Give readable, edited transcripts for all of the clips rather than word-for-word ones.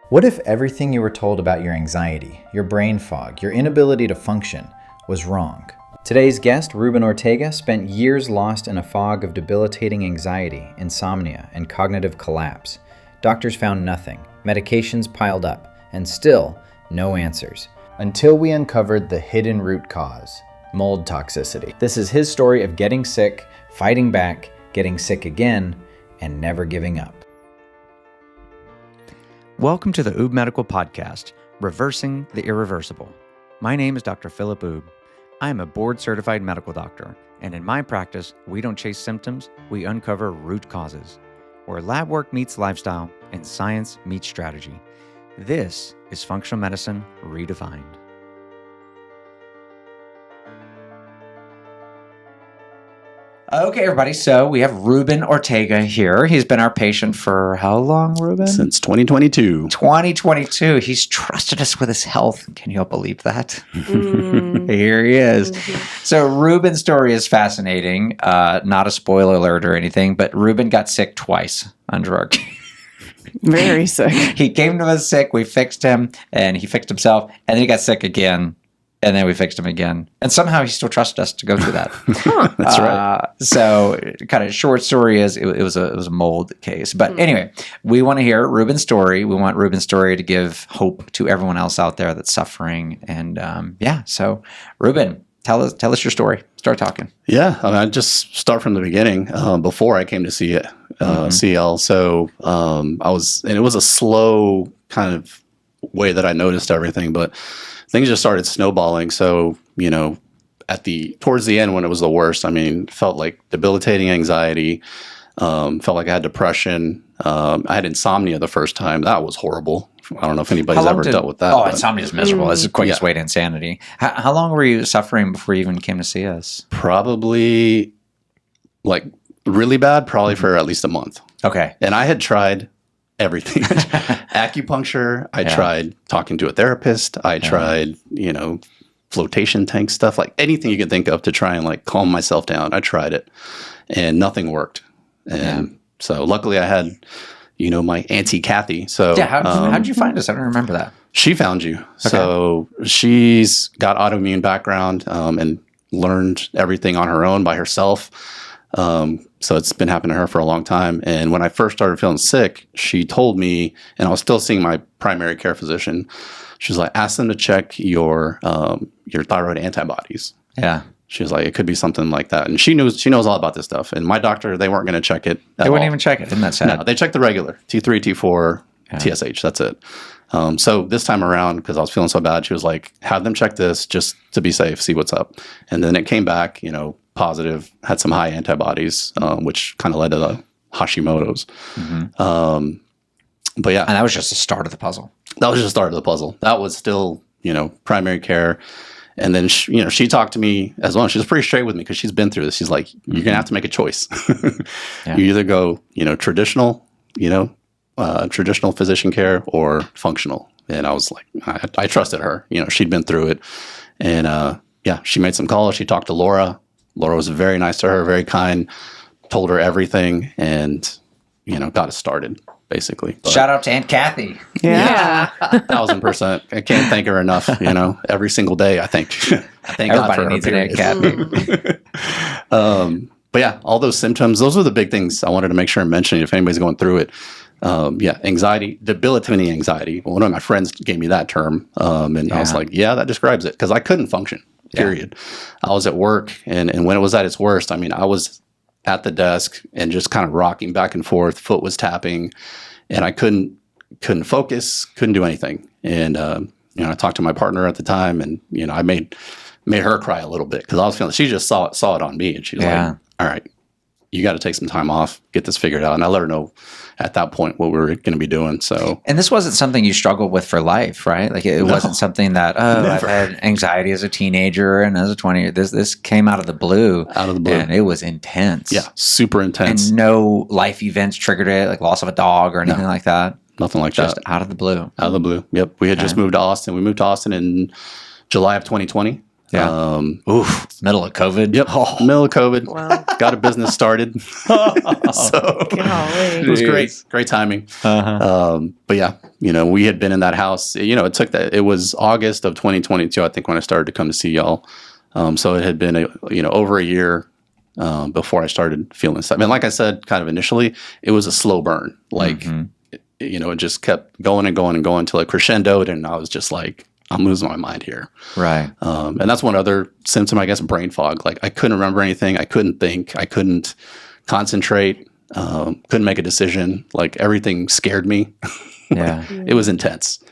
What if everything you were told about your anxiety, your brain fog, your inability to function was wrong? Today's guest, Reuben Ortega, spent years lost in a fog of debilitating anxiety, insomnia, and cognitive collapse. Doctors found nothing, medications piled up, and still no answers. Until we uncovered the hidden root cause, mold toxicity. This is his story of getting sick, fighting back, getting sick again, and never giving up. Welcome to the Oob Medical Podcast, Reversing the Irreversible. My name is Dr. Philip Oob. I am a board-certified medical doctor, and in my practice, we don't chase symptoms, we uncover root causes, where lab work meets lifestyle and science meets strategy. This is functional medicine redefined. Okay, everybody, so we have Reuben Ortega here. He's been our patient for how long, Reuben? Since 2022. 2022. He's trusted us with his health. Can you all believe that? Here he is. So Reuben's story is fascinating. Not a spoiler alert or anything, but Reuben got sick twice under our care. Very sick. He came to us sick. We fixed him, and he fixed himself, and then he got sick again. And then we fixed him again. And somehow he still trusted us to go through that. That's right. So kind of short story is it was a mold case. But anyway, we want to hear Reuben's story. We want Reuben's story to give hope to everyone else out there that's suffering. And so Reuben, tell us your story. Start talking. Yeah, I just start from the beginning. Before I came to see it, CL. So it was a slow kind of way that I noticed everything, but things just started snowballing. So, towards the end when it was the worst, felt like debilitating anxiety, felt like I had depression. I had insomnia the first time. That was horrible. I don't know if anybody's ever dealt with that. Oh, insomnia is miserable. That's the quickest way to insanity. How long were you suffering before you even came to see us? Probably like really bad, probably for at least a month. Okay. And I had tried everything. Acupuncture. I tried talking to a therapist. I tried, flotation tank stuff, like anything you could think of to try and calm myself down. I tried it and nothing worked. And so luckily I had, my Auntie Kathy. So how did you find us? I don't remember that. She found you. Okay. So she's got autoimmune background and learned everything on her own by herself. So it's been happening to her for a long time. And when I first started feeling sick, she told me, and I was still seeing my primary care physician, she was like, ask them to check your thyroid antibodies. Yeah. She was like, it could be something like that. And she knows all about this stuff. And my doctor, they weren't going to check it. They wouldn't even check it. Isn't that sad? No, they checked the regular T3, T4, TSH. That's it. So this time around, because I was feeling so bad, she was like, have them check this just to be safe, see what's up. And then it came back, positive, had some high antibodies, which kind of led to the Hashimoto's. But yeah. And that was just the start of the puzzle. That was just the start of the puzzle. That was still, primary care. And then, she talked to me as well. She was pretty straight with me because she's been through this. She's like, you're going to have to make a choice. You either go, traditional, traditional physician care or functional. And I was like, I trusted her. She'd been through it. And she made some calls. She talked to Laura. Laura was very nice to her, very kind, told her everything, and, got us started, basically. But, shout out to Aunt Kathy. Yeah. 1,000%. I can't thank her enough, every single day, I think. I thank Everybody God for needs her, an Aunt Kathy. But yeah, all those symptoms, those are the big things I wanted to make sure I'm mentioning if anybody's going through it. Anxiety, debilitating anxiety. One of my friends gave me that term, and I was like, yeah, that describes it, because I couldn't function. Period. I was at work, and when it was at its worst, I was at the desk and just kind of rocking back and forth. Foot was tapping, and I couldn't focus, couldn't do anything. And I talked to my partner at the time, and I made her cry a little bit because I was feeling. She just saw it on me, and she's like, "All right, you got to take some time off, get this figured out." And I let her know at that point what we were going to be doing. So, and this wasn't something you struggled with for life, right? Like it wasn't something that I've had anxiety as a teenager and as a 20. This came out of the blue, and it was intense. Yeah, super intense. And no life events triggered it, like loss of a dog or anything like that. Nothing like just that. Out of the blue. Out of the blue. Yep. We had just moved to Austin. We moved to Austin in July of 2020. Yeah. Middle of COVID. Yep. Middle of COVID. Wow. Got a business started. So it was great timing. But yeah, we had been in that house. It was August of 2022, I think, when I started to come to see y'all. So it had been over a year before I started feeling stuff. And like I said, kind of initially, it was a slow burn. Like it just kept going and going and going until it crescendoed, and I was just like, I'm losing my mind here. Right. And that's one other symptom, I guess, brain fog. Like I couldn't remember anything. I couldn't think. I couldn't concentrate. Couldn't make a decision. Like everything scared me. Yeah. It was intense.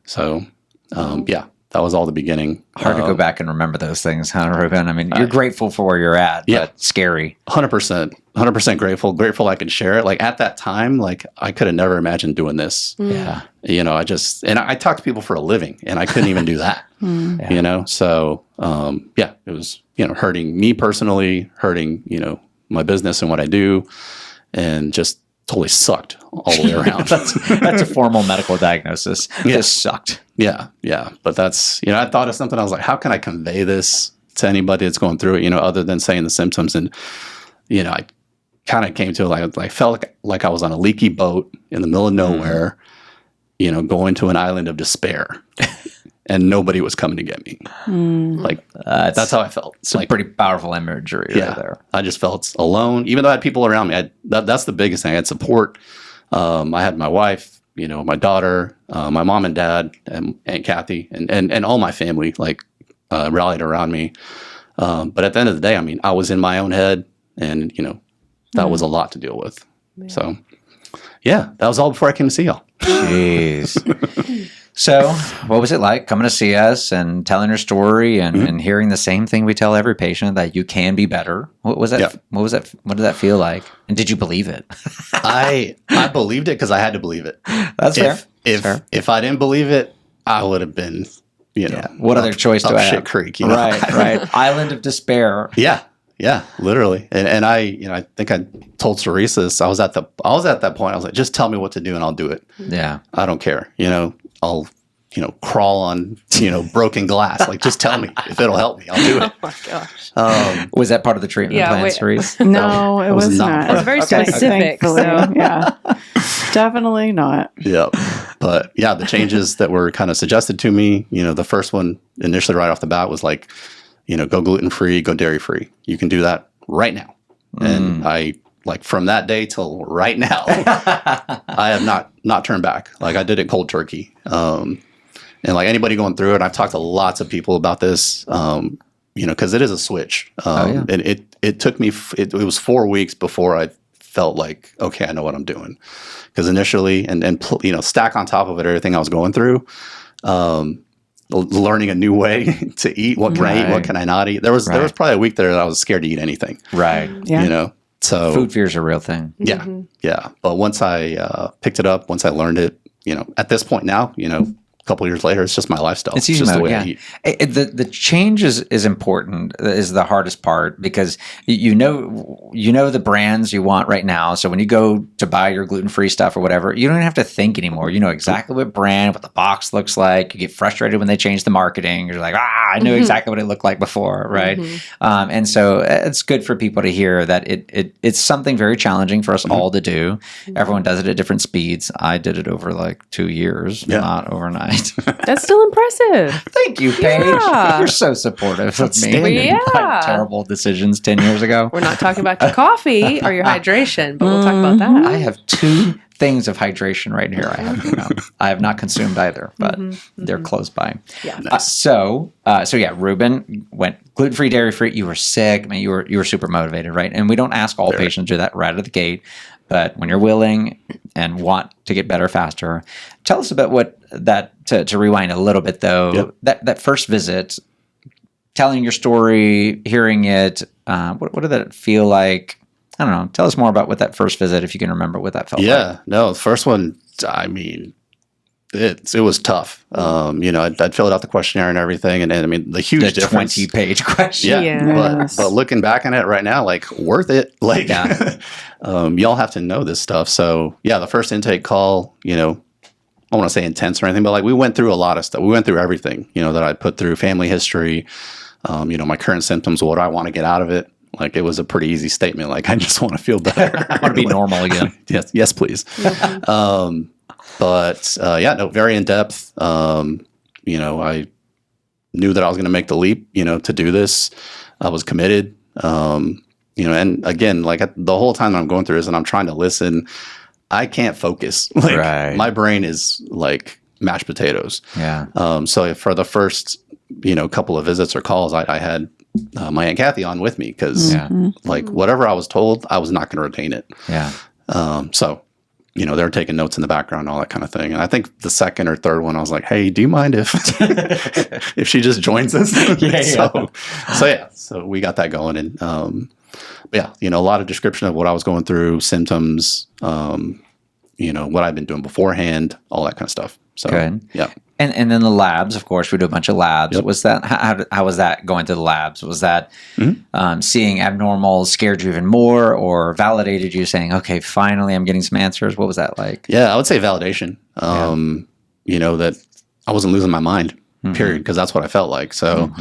So, that was all the beginning. Hard to go back and remember those things, huh, Reuben? I mean, you're grateful for where you're at, but scary. 100% grateful I could share it. Like at that time, like I could have never imagined doing this. Yeah. I talk to people for a living, and I couldn't even do that, So, it was, hurting me personally, hurting, my business and what I do, and just totally sucked all the way around. That's a formal medical diagnosis. Just sucked. Yeah. But that's, I thought of something. I was like, how can I convey this to anybody that's going through it, other than saying the symptoms? And, I kind of came to like I felt like I was on a leaky boat in the middle of nowhere, going to an island of despair. And nobody was coming to get me. Like that's how I felt. Some pretty powerful imagery right there. I just felt alone, even though I had people around me. That's the biggest thing. I had support. I had my wife, my daughter, my mom and dad, and Aunt Kathy, and all my family rallied around me. But at the end of the day, I mean, I was in my own head, and that was a lot to deal with. Yeah. So, that was all before I came to see y'all. Jeez. So, what was it like coming to see us and telling your story and hearing the same thing we tell every patient, that you can be better? What was that? Yep. What was that? What did that feel like? And did you believe it? I believed it because I had to believe it. That's fair. If I didn't believe it, I would have been, what other choice do I have? Shit Creek, Right. Island of despair. Yeah, literally. And I think I told Teresa this. I was at that point. I was like, just tell me what to do and I'll do it. Yeah. I don't care. I'll, crawl on, broken glass. Like, just tell me if it'll help me. I'll do it. Oh my gosh. Was that part of the treatment plan, Cerise? No, it was not. It's very specific. Thankfully, So yeah, definitely not. Yep. But yeah, the changes that were kind of suggested to me, the first one initially right off the bat was like, go gluten-free, go dairy-free. You can do that right now. And I, from that day till right now, I have not turned back. Like, I did it cold turkey. And like anybody going through it, I've talked to lots of people about this, because it is a switch. And it took me, it was 4 weeks before I felt like, okay, I know what I'm doing. Because initially, and stack on top of it everything I was going through, learning a new way to eat. What can I eat? What can I not eat? There was probably a week there that I was scared to eat anything. Right. Yeah. So food fear is a real thing. Yeah. Mm-hmm. Yeah. But once I picked it up, once I learned it, at this point now, a couple of years later, it's just my lifestyle. It's just mode, the way I eat. The change is important, is the hardest part, because you know the brands you want right now. So when you go to buy your gluten-free stuff or whatever, you don't have to think anymore. You know exactly what brand, what the box looks like. You get frustrated when they change the marketing. You're like, I knew exactly what it looked like before, right? And so it's good for people to hear that it's something very challenging for us all to do. Everyone does it at different speeds. I did it over 2 years, not overnight. that's still impressive. Thank you, Paige. Yeah. You're so supportive of me. Yeah. My terrible decisions 10 years ago. We're not talking about your coffee or your hydration, but we'll talk about that. I have 2 things of hydration right here. I have not consumed either, but they're close by. Yeah. Nice. So Reuben went gluten-free, dairy-free. You were sick. I mean, you were super motivated, right? And we don't ask all patients to do that right out of the gate. But when you're willing and want to get better faster, tell us about what that, to rewind a little bit though, that first visit, telling your story, hearing it, what did that feel like? I don't know. Tell us more about what that first visit, if you can remember what that felt like. Yeah, no, the first one, I mean, it was tough. I'd filled out the questionnaire and everything, and I mean, the huge difference. 20-page question. Yeah, Yes. but looking back on it right now, worth it. Y'all have to know this stuff. So yeah, the first intake call, I don't want to say intense or anything, but we went through a lot of stuff. We went through everything, that I'd put through, family history, my current symptoms, what do I want to get out of it? Like, it was a pretty easy statement. Like, I just want to feel better. I want to be normal again. Yes, please. No, very in depth. I knew that I was going to make the leap, to do this. I was committed. And again, like the whole time that I'm going through this and I'm trying to listen, I can't focus. Like, my brain is like mashed potatoes. Yeah. So for the first, couple of visits or calls, I had my Aunt Kathy on with me because like whatever I was told, I was not going to retain it. Yeah. They were taking notes in the background, all that kind of thing. And I think the second or third one, I was like, hey, do you mind if if she just joins us? So we got that going. And a lot of description of what I was going through, symptoms, what I've been doing beforehand, all that kind of stuff. So, good. Yeah. And then the labs, of course, we do a bunch of labs. Yep. Was that how was that going to the labs? Was that seeing abnormal scared you even more, or validated you, saying, "Okay, finally, I'm getting some answers"? What was that like? Yeah, I would say validation. That I wasn't losing my mind. Period, because that's what I felt like. So,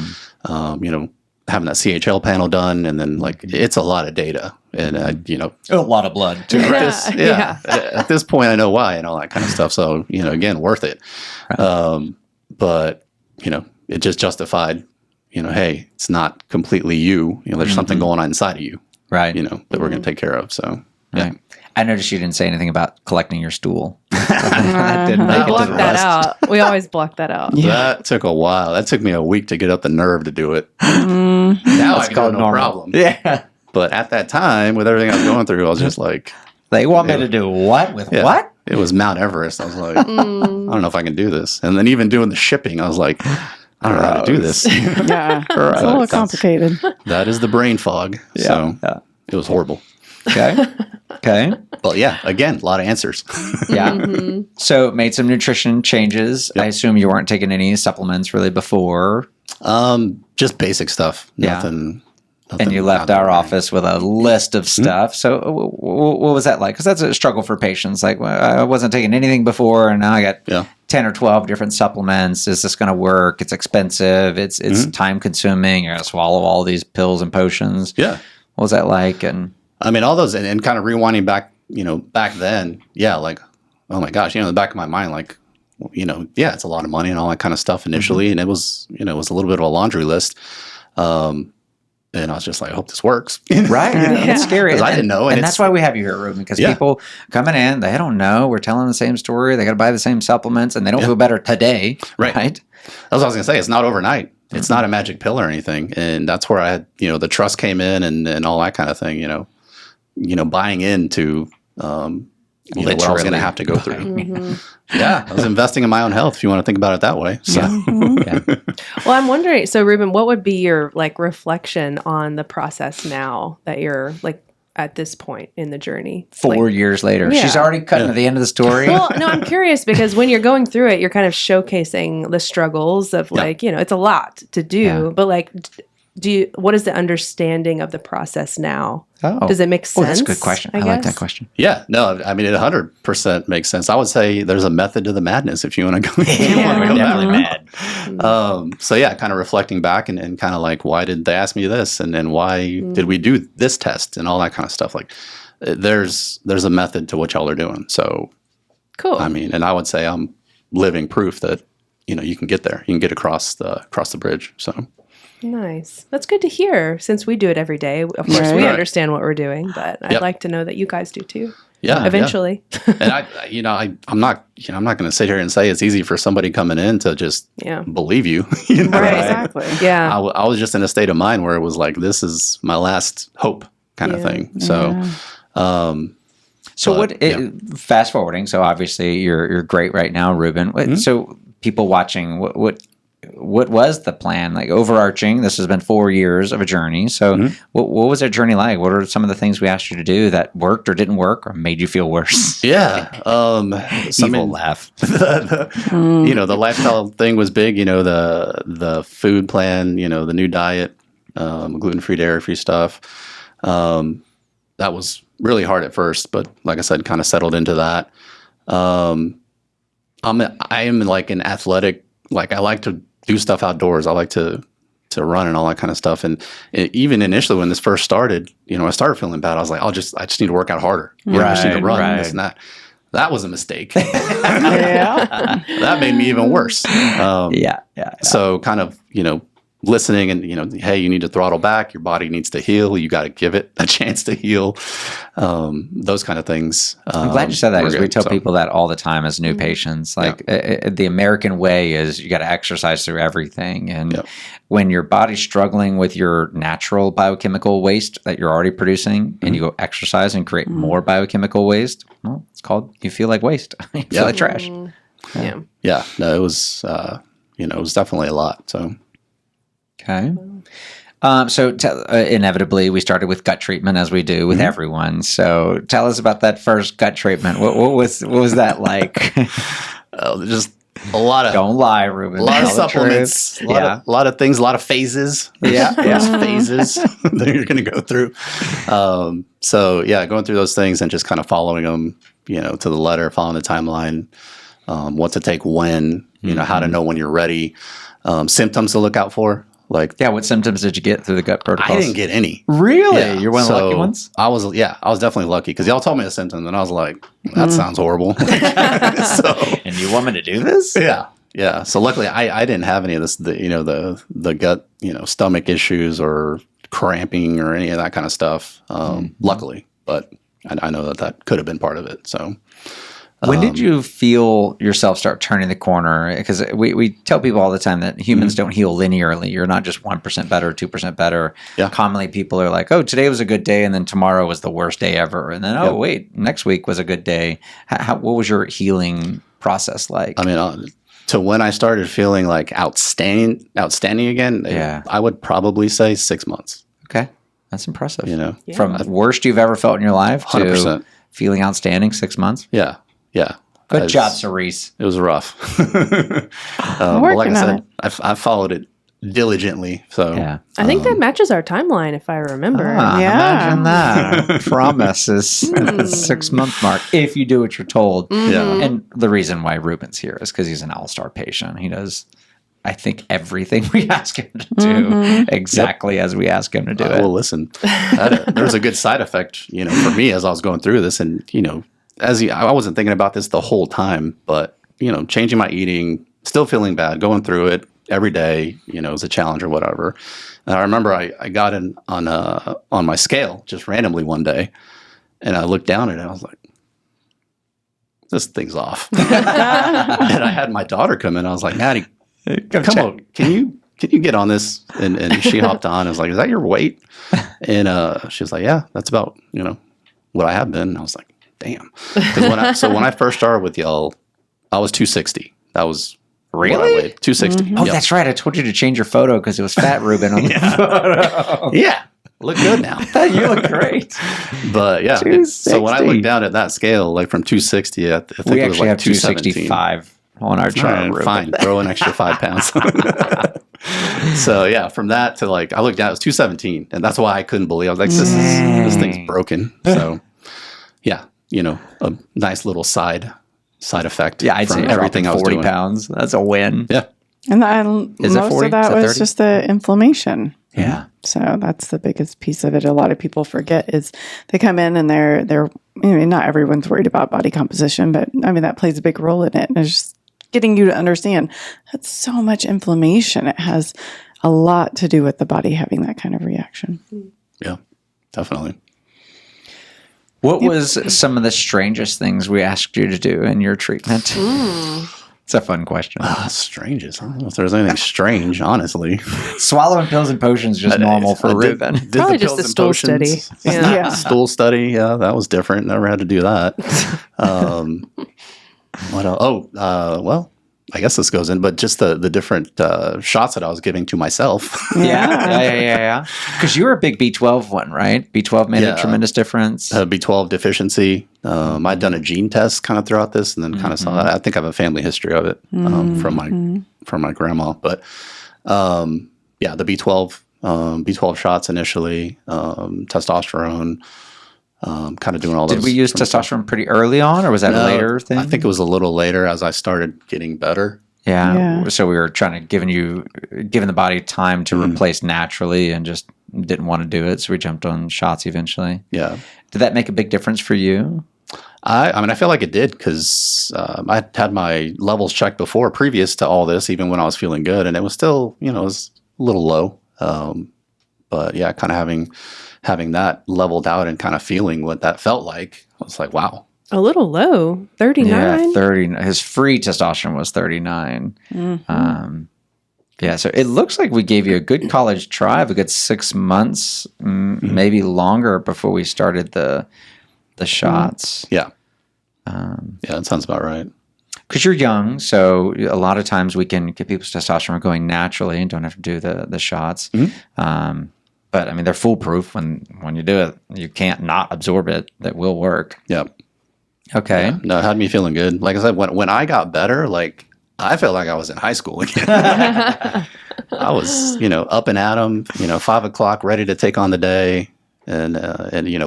having that CHL panel done, and then like it's a lot of data, and a lot of blood too. At this point, I know why and all that kind of stuff. So again, worth it. Right. But it just justified. Hey, it's not completely you. There's something going on inside of you. Right. That we're going to take care of. So yeah. Right. I noticed you didn't say anything about collecting your stool. That didn't make it to Block the that list. out. We always block that out. That took a while. That took me a week to get up the nerve to do it. Now It's called no problem. Yeah. But at that time, with everything I was going through, I was just like, They want me to do what with what? It was Mount Everest. I was like, I don't know if I can do this. And then even doing the shipping, I was like, I don't know how to do this. Yeah. It's a little complicated. That is the brain fog. So it was horrible. Okay. But yeah, again, a lot of answers. Yeah. So made some nutrition changes. I assume you weren't taking any supplements really before. Just basic stuff. Nothing. And you left our office with a list of stuff. So what was that like? Because that's a struggle for patients. Like, well, I wasn't taking anything before, and now I got 10 or 12 different supplements. Is this going to work? It's expensive. It's time consuming. You're going to swallow all these pills and potions. Yeah. What was that like? And I mean, all those, and kind of rewinding back, back then, like, oh my gosh, in the back of my mind, like, it's a lot of money and all that kind of stuff initially. And it was, it was a little bit of a laundry list. And I was just like, I hope this works. Right. It's scary. Because I didn't know. And that's why we have you here, Reuben, because people coming in, they don't know. We're telling the same story. They got to buy the same supplements, and they don't feel better today. Right. That's what I was going to say. It's not overnight. It's not a magic pill or anything. And that's where I had, the trust came in and all that kind of thing, buying into what I was going to have to go through. I was investing in my own health, if you want to think about it that way. So, Well, I'm wondering, so Reuben, what would be your reflection on the process now that you're at this point in the journey? 4 years later. Yeah. She's already cutting to the end of the story. Well, no, I'm curious because when you're going through it, you're kind of showcasing the struggles of it's a lot to do, but what is the understanding of the process now? Oh. Does it make sense? That's a good question. I like that question. Yeah, no, I mean, it 100% makes sense. I would say there's a method to the madness if you want to go. Definitely mad. Kind of reflecting back and kind of like, why did they ask me this? And then why did we do this test and all that kind of stuff? Like, there's a method to what y'all are doing. So, cool. I mean, and I would say I'm living proof that, you can get there. You can get across the bridge. So. Nice. That's good to hear since we do it every day. Of course, we understand what we're doing, but I'd like to know that you guys do too. Yeah. Eventually. And I'm not going to sit here and say it's easy for somebody coming in to just believe you. Right. Exactly. Yeah. I was just in a state of mind where it was like, this is my last hope kind of thing. So, fast forwarding. So obviously you're great right now, Reuben. So people watching, what was the plan? Like overarching, this has been 4 years of a journey. So what was that journey like? What are some of the things we asked you to do that worked or didn't work or made you feel worse? Yeah. Evil laugh. The lifestyle thing was big, the food plan, the new diet, gluten-free, dairy-free stuff. That was really hard at first, but like I said, kind of settled into that. I am like an athletic, like I like to do stuff outdoors. I like to, to run and all that kind of stuff. And even initially when this first started, I started feeling bad. I was like, I just need to work out harder. I just need to run and this and that. That was a mistake. That made me even worse. So kind of, listening and, hey, you need to throttle back. Your body needs to heal. You got to give it a chance to heal. Those kind of things. I'm glad you said that because we tell people that all the time as new patients. Like the American way is you got to exercise through everything. And when your body's struggling with your natural biochemical waste that you're already producing and you go exercise and create more biochemical waste, well, it's called, you feel like waste. You feel like trash. Yeah. No, it was, it was definitely a lot. So. Okay. So inevitably, we started with gut treatment as we do with everyone. So tell us about that first gut treatment. What was that like? Just a lot of don't lie, Reuben. A lot of supplements. A lot of things. A lot of phases. Phases that you're going to go through. Going through those things and just kind of following them, to the letter, following the timeline, what to take when, how to know when you're ready, symptoms to look out for. What symptoms did you get through the gut protocols? I didn't get any. Really? Yeah. You're one of the lucky ones? I was definitely lucky because y'all told me the symptoms and I was like, that sounds horrible. And you want me to do this? Yeah. Yeah. So luckily I didn't have any of this, the gut, stomach issues or cramping or any of that kind of stuff. Luckily, but I know that could have been part of it. So. When did you feel yourself start turning the corner? Because we tell people all the time that humans don't heal linearly. You're not just 1% better, 2% better. Yeah. Commonly, people are like, oh, today was a good day, and then tomorrow was the worst day ever. And then, wait, next week was a good day. What was your healing process like? I mean, to when I started feeling like outstanding again, I would probably say 6 months. Okay. That's impressive. From worst you've ever felt in your life to 100%. Feeling outstanding 6 months? Yeah. Yeah. Good job, Cerise. It was rough. Like I said, I followed it diligently. So I think that matches our timeline, if I remember. Imagine that. Promise is the 6 month mark if you do what you're told. Yeah. And the reason why Reuben's here is because he's an all-star patient. He does, I think, everything we ask him to do exactly as we ask him to do it. Well, listen, there's a good side effect, for me as I was going through this, and I wasn't thinking about this the whole time, but changing my eating, still feeling bad, going through it every day, as a challenge or whatever. And I remember I got in on my scale just randomly one day, and I looked down at it and I was like, this thing's off. And I had my daughter come in. I was like, Maddie, come on, can you get on this? And she hopped on. I was like, is that your weight? And she was like, yeah, that's about what I have been. And I was like, damn. When I first started with y'all, I was 260. That was really what I weighed. 260. Oh, that's right. I told you to change your photo because it was fat Reuben on the photo. Yeah. Look good now. You look great. But yeah. So when I looked down at that scale, like from 260, I think we it was actually like have 265 on our chart. Right, fine. Throw an extra 5 pounds. So yeah, from that to I looked down, it was 217. And that's why I couldn't believe. I was like, this thing's broken. So yeah. A nice little side effect. Yeah, I'd say everything I was 40 pounds. That's a win. Yeah. And most of that was just the inflammation. Yeah. So that's the biggest piece of it. A lot of people forget is they come in and they're not everyone's worried about body composition, but I mean, that plays a big role in it. And it's just getting you to understand that's so much inflammation. It has a lot to do with the body having that kind of reaction. Yeah, definitely. What was some of the strangest things we asked you to do in your treatment? It's a fun question. Strangest? I don't know if there's anything strange, honestly. Swallowing pills and potions just normal for Reuben. Probably just the stool study. Yeah. Stool study. Yeah, that was different. Never had to do that. What else? Well, I guess this goes in, but just the different shots that I was giving to myself. Yeah. Because you were a big B12 one, right? B12 made a tremendous difference. B12 deficiency. I'd done a gene test kind of throughout this, and then kind of saw that. I think I have a family history of it from my grandma. But the B12 shots initially, testosterone. Kind of doing all those. Did we use testosterone pretty early on, or was that a later thing? I think it was a little later as I started getting better. Yeah. So we were trying to giving the body time to replace naturally, and just didn't want to do it. So we jumped on shots eventually. Yeah. Did that make a big difference for you? I mean, I feel like it did, because I had my levels checked before, previous to all this, even when I was feeling good, and it was still, it was a little low. But yeah, kind of having that leveled out and kind of feeling what that felt like, I was like, wow. A little low, 39. Yeah, 30. His free testosterone was 39. Yeah, so it looks like we gave you a good college try of a good 6 months, maybe longer, before we started the shots. Yeah. That sounds about right. Because you're young, so a lot of times we can get people's testosterone going naturally and don't have to do the shots. But I mean, they're foolproof. When you do it, you can't not absorb it. That will work. Yeah. Okay. Yeah. No, it had me feeling good. Like I said, when I got better, like I felt like I was in high school again. I was, up and at 'em, 5 o'clock, ready to take on the day. And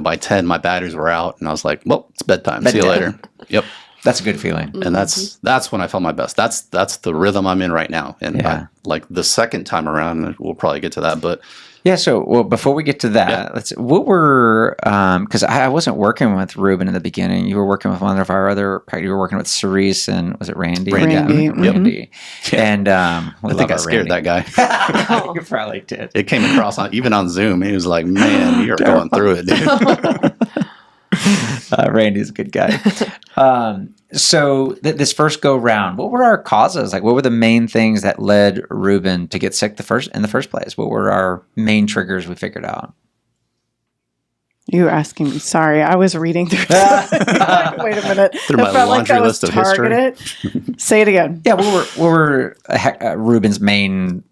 by 10, my batteries were out, and I was like, well, it's bedtime. See you later. Yep. That's a good feeling. And that's when I felt my best. That's the rhythm I'm in right now. And like the second time around, we'll probably get to that, but yeah. So, before we get to that, what were, because I wasn't working with Reuben in the beginning. You were working with one of our other, you were working with Cerise, and was it Randy? Randy. Yeah, Randy. And I think I scared that guy. You probably did. It came across even on Zoom. He was like, man, you're going through it, dude. Randy's a good guy. So this first go round, what were our causes? Like, what were the main things that led Reuben to get sick in the first place? What were our main triggers we figured out? You were asking me. Sorry, I was reading through. Wait a minute. Through my laundry list of history. Say it again. Yeah, what were Reuben's main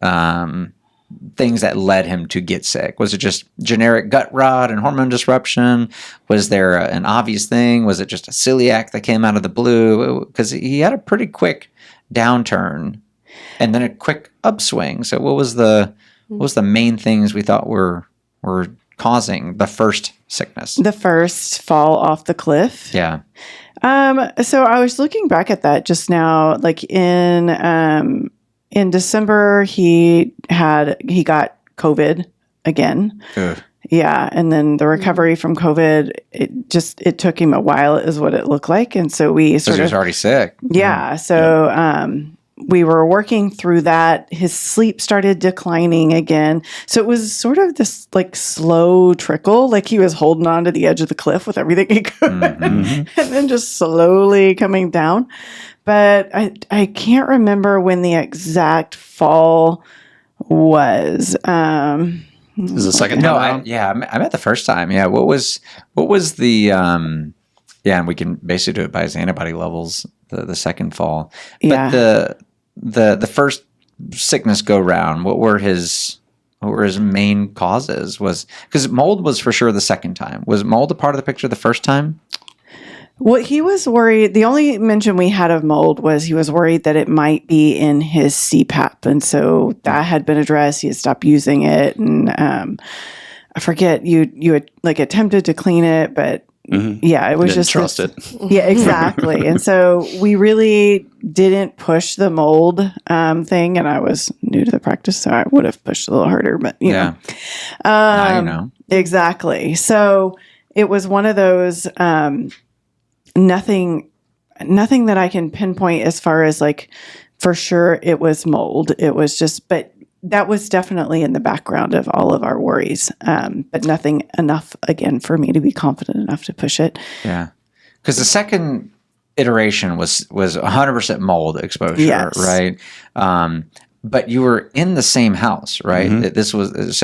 things that led him to get sick? Was it just generic gut rot and hormone disruption? Was there an obvious thing? Was it just a celiac that came out of the blue? Because he had a pretty quick downturn and then a quick upswing. So what was the main things we thought were causing the first sickness? The first fall off the cliff. Yeah. So I was looking back at that just now, like in December, he got COVID again. Ugh. Yeah. And then the recovery from COVID, it took him a while, is what it looked like. And so he was already sick. Yeah. So, we were working through that. His sleep started declining again. So it was sort of this like slow trickle, like he was holding on to the edge of the cliff with everything he could, and then just slowly coming down. But I can't remember when the exact fall was. Is the second time? I met the first time. Yeah. What was the and we can basically do it by his antibody levels, the second fall. But the first sickness go round, what were his main causes? Was because mold was for sure the second time. Was mold a part of the picture the first time? Well, he was worried. The only mention we had of mold was he was worried that it might be in his CPAP. And so that had been addressed. He had stopped using it. And I forget, you had like attempted to clean it, but it was just trust it. Yeah, exactly. And so we really didn't push the mold thing. And I was new to the practice, so I would have pushed a little harder, but you know. Now you know. Exactly. So it was one of those, nothing that I can pinpoint as far as like, for sure it was mold. It was just, but that was definitely in the background of all of our worries. But nothing enough again for me to be confident enough to push it. Yeah. Because the second iteration was 100% mold exposure, yes. Right? But you were in the same house, right? This was,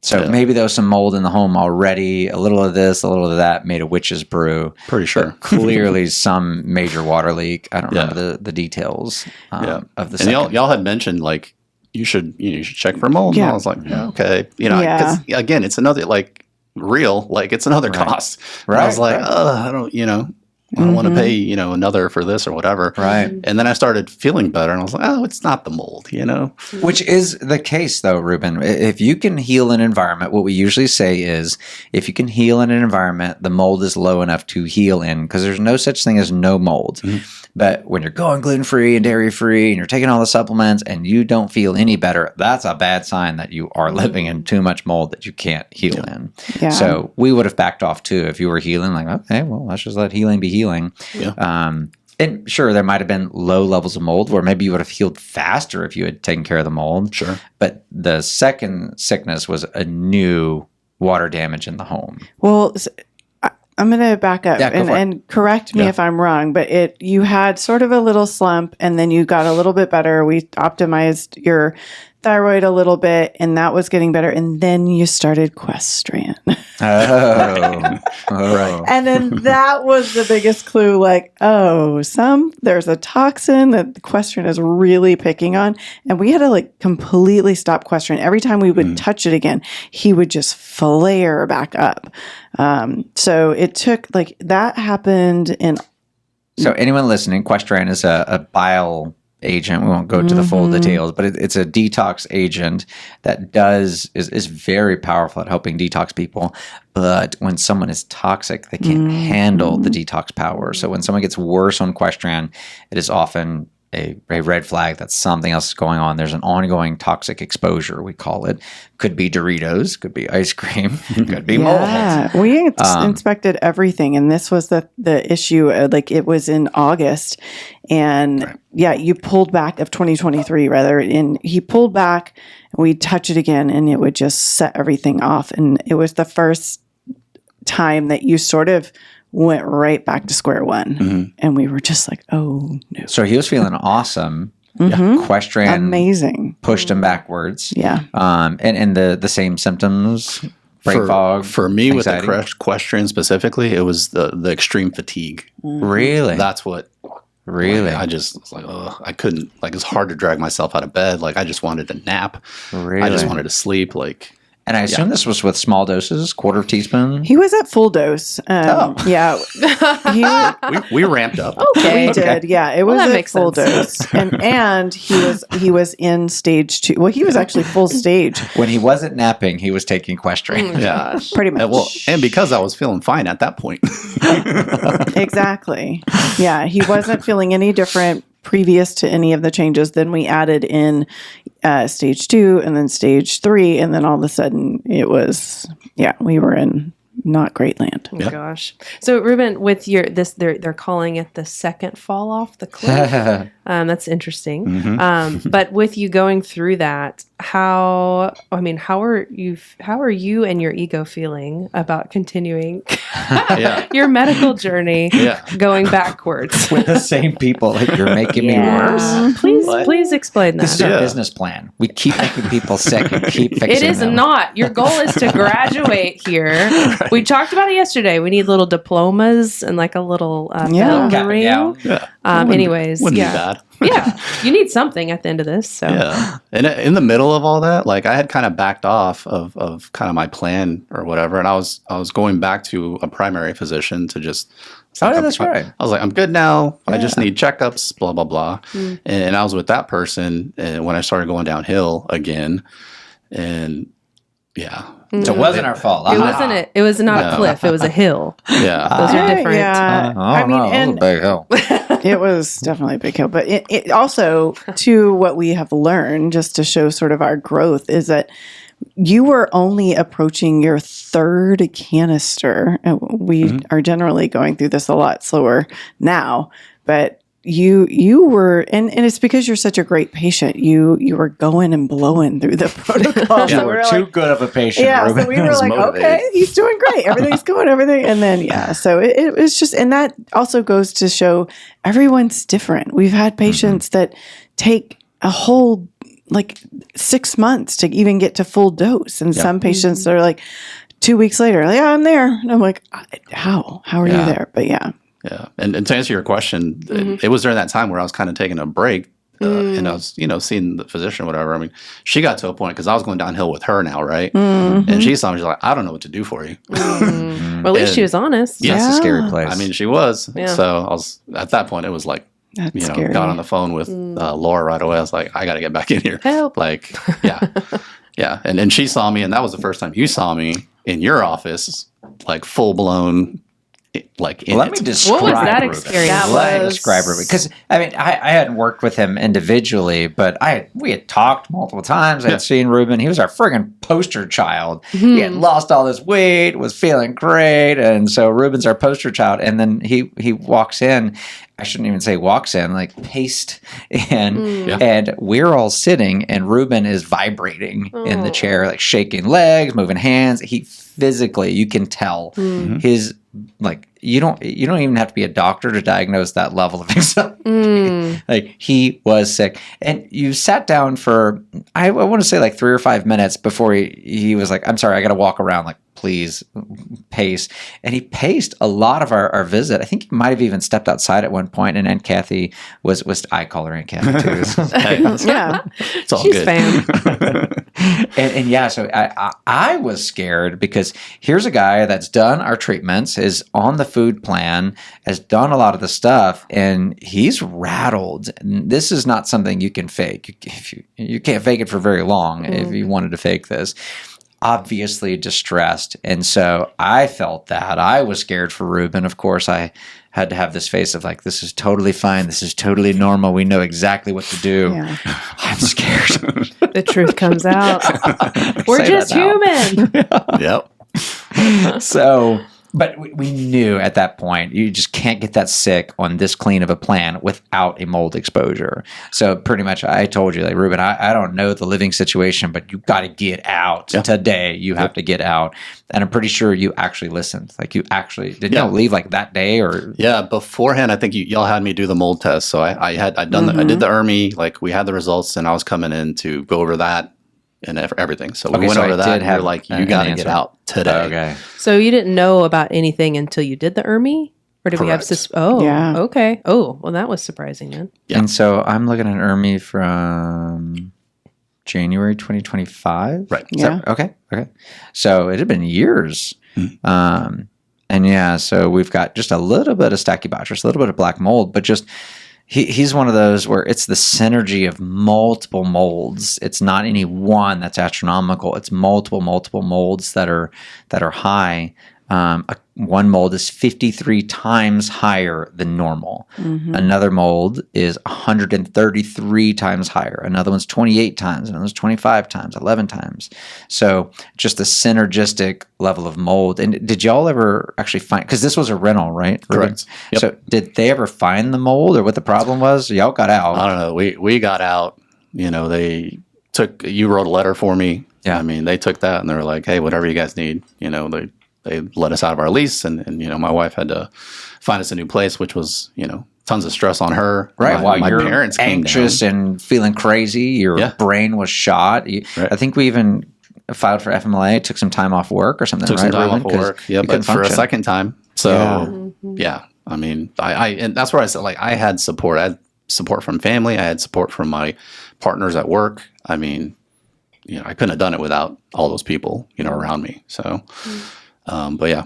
so maybe there was some mold in the home already. A little of this, a little of that made a witch's brew. Pretty sure. Clearly some major water leak. I don't remember the details of the second. And y'all had mentioned like you should check for mold. Yeah. And I was like, okay. Because again, it's another like real, like it's another cost. Right. And I was like, I don't, I don't want to pay, another for this or whatever. Right. And then I started feeling better and I was like, oh, it's not the mold, Which is the case though, Reuben. If you can heal an environment, what we usually say is if you can heal in an environment, the mold is low enough to heal in, because there's no such thing as no mold. But when you're going gluten-free and dairy-free and you're taking all the supplements and you don't feel any better, that's a bad sign that you are living in too much mold that you can't heal in. Yeah. So we would have backed off too if you were healing, like, okay, well, let's just let healing be healing. Yeah. And sure, there might have been low levels of mold where maybe you would have healed faster if you had taken care of the mold. Sure. But the second sickness was a new water damage in the home. Well, I'm going to back up Yeah, and correct me if I'm wrong, but you had sort of a little slump and then you got a little bit better. We optimized your thyroid a little bit and that was getting better. And then you started Questran. Right. And then that was the biggest clue, like, there's a toxin that the Questran is really picking on. And we had to completely stop Questran. Every time we would touch it again, he would just flare back up. So it took that happened in. So anyone listening, Questran is a bile agent. We won't go to the full details, but it's a detox agent that is very powerful at helping detox people. But when someone is toxic, they can't handle the detox power. So when someone gets worse on Questran, it is often a red flag that something else is going on. There's an ongoing toxic exposure, we call it. Could be Doritos, could be ice cream, could be mold. We inspected everything, and this was the issue. It was in August, and you pulled back of 2023 rather, and he pulled back. We'd touch it again, and it would just set everything off. And it was the first time that you sort of went right back to square one. And we were just like, oh no. So he was feeling awesome. Questran amazing. Pushed him backwards. Yeah. And the same symptoms, brain fog. For me, anxiety. with the Questran specifically, it was the extreme fatigue. Really? That's what. Really? I just was like, I couldn't. It's hard to drag myself out of bed. I just wanted to nap. Really? I just wanted to sleep. And I assume this was with small doses, quarter teaspoon. He was at full dose. Yeah. we ramped up. Okay. We did. Yeah. It was that at makes full sense. dose. And he was in stage 2. Well, he was actually full stage. When he wasn't napping, he was taking Questran. Yeah. Pretty much. And because I was feeling fine at that point. Exactly. Yeah. He wasn't feeling any different previous to any of the changes. Then we added in stage 2 and then stage 3. And then all of a sudden it was, we were in not great land. Oh my gosh. So Reuben, with they're calling it the second fall off the cliff. That's interesting. But with you going through that, how are you and your ego feeling about continuing your medical journey going backwards? With the same people. You're making me worse. Please explain that. This is our business plan. We keep making people sick and keep fixing It is them. not. Your goal is to graduate here. We talked about it yesterday. We need little diplomas and a little bell ring. Anyways, Wouldn't be bad. You need something at the end of this. So and in the middle of all that, I had kind of backed off of kind of my plan or whatever, and I was going back to a primary physician to just. That's right. I was like, I'm good now. I just need checkups, blah blah blah. And I was with that person, and when I started going downhill again, and So it wasn't our fault. it wasn't. It was not a cliff. It was a hill. yeah. Those are different. Yeah. I mean, it was a big hill. It was definitely a big hill. But it also, to what we have learned, just to show sort of our growth, is that you were only approaching your third canister. We are generally going through this a lot slower now, but you were, and it's because you're such a great patient. You were going and blowing through the protocol. You were too good of a patient. So we were like, okay, he's doing great. Everything's going, everything. And then, so it was just, and that also goes to show everyone's different. We've had patients that take a whole 6 months to even get to full dose. And some patients that are 2 weeks later, I'm there. And I'm like, how are you there? But Yeah. And to answer your question, it was during that time where I was kind of taking a break. and I was, seeing the physician or whatever. I mean, she got to a point because I was going downhill with her now, right? And she saw me, she's like, I don't know what to do for you. Well, at least she was honest. That's a scary place. I mean, she was. Yeah. So I was, at that point, it was like, That's scary. got on the phone with Laura right away. I was like, I got to get back in here. Help. Like, yeah. Yeah. And she saw me, and that was the first time you saw me in your office, like full blown. Like, let me describe. What was that Reuben. experience? Let me describe Reuben, because I mean, I hadn't worked with him individually, but we had talked multiple times. I had seen Reuben. He was our friggin' poster child. He had lost all this weight, was feeling great, and so Reuben's our poster child. And then he walks in. I shouldn't even say walks in, like paced in, and we're all sitting, and Reuben is vibrating in the chair, like shaking legs, moving hands. He physically, you can tell his, like, you don't even have to be a doctor to diagnose that level of anxiety. Like, he was sick, and you sat down for, I want to say like 3 or 5 minutes before he was like, I'm sorry, I got to walk around, like, please pace. And he paced a lot of our visit. I think he might have even stepped outside at one point, and Aunt Kathy was I call her Aunt Kathy too. Yeah. It's all She's good. fam. and yeah, so I was scared because here's a guy that's done our treatments, is on the food plan, has done a lot of the stuff, and he's rattled. And this is not something you can fake. You can't fake it for very long if you wanted to fake this. Obviously distressed. And so I felt that. I was scared for Reuben. Of course, I had to have this face of like, this is totally fine. This is totally normal. We know exactly what to do. Yeah. I'm scared. The truth comes out. We're Say just that now. human. Yep. So, but we knew at that point, you just can't get that sick on this clean of a plan without a mold exposure. So pretty much I told you, like, Reuben, I don't know the living situation, but you got to get out today. You have to get out. And I'm pretty sure you actually listened. Like, you actually, did you leave like that day or? Yeah. Beforehand, I think y'all had me do the mold test. So I did the ERMI, like we had the results, and I was coming in to go over that and everything. So we went over that, and you're like, you got to get out today. Okay. So you didn't know about anything until you did the ERMI? Or did we have Correct. Yeah. Okay. Oh, well, that was surprising then. Yeah. And so I'm looking at ERMI from January 2025. Right. Is that- okay. So it had been years. And yeah, so we've got just a little bit of Stachybotrys, a little bit of black mold, but just he's one of those where it's the synergy of multiple molds. It's not any one that's astronomical. It's multiple molds that are high. One mold is 53 times higher than normal. Another mold is 133 times higher. Another one's 28 times. Another one's 25 times, 11 times. So just the synergistic level of mold. And did y'all ever actually find, because this was a rental, right? Correct. Yep. So did they ever find the mold or what the problem was? Y'all got out. I don't know. We got out, you wrote a letter for me. Yeah. I mean, they took that and they were like, hey, whatever you guys need, they let us out of our lease, and my wife had to find us a new place, which was, tons of stress on her. Right. My, While my you're parents came anxious down. and feeling crazy, your brain was shot. Right. I think we even filed for FMLA, took some time off work or something, Took right, some time Reuben? off 'Cause work. Yeah, you but couldn't for a function. second time. So yeah, I mean, and that's where I said, like, I had support. I had support from family. I had support from my partners at work. I mean, I couldn't have done it without all those people, around me. So, but yeah.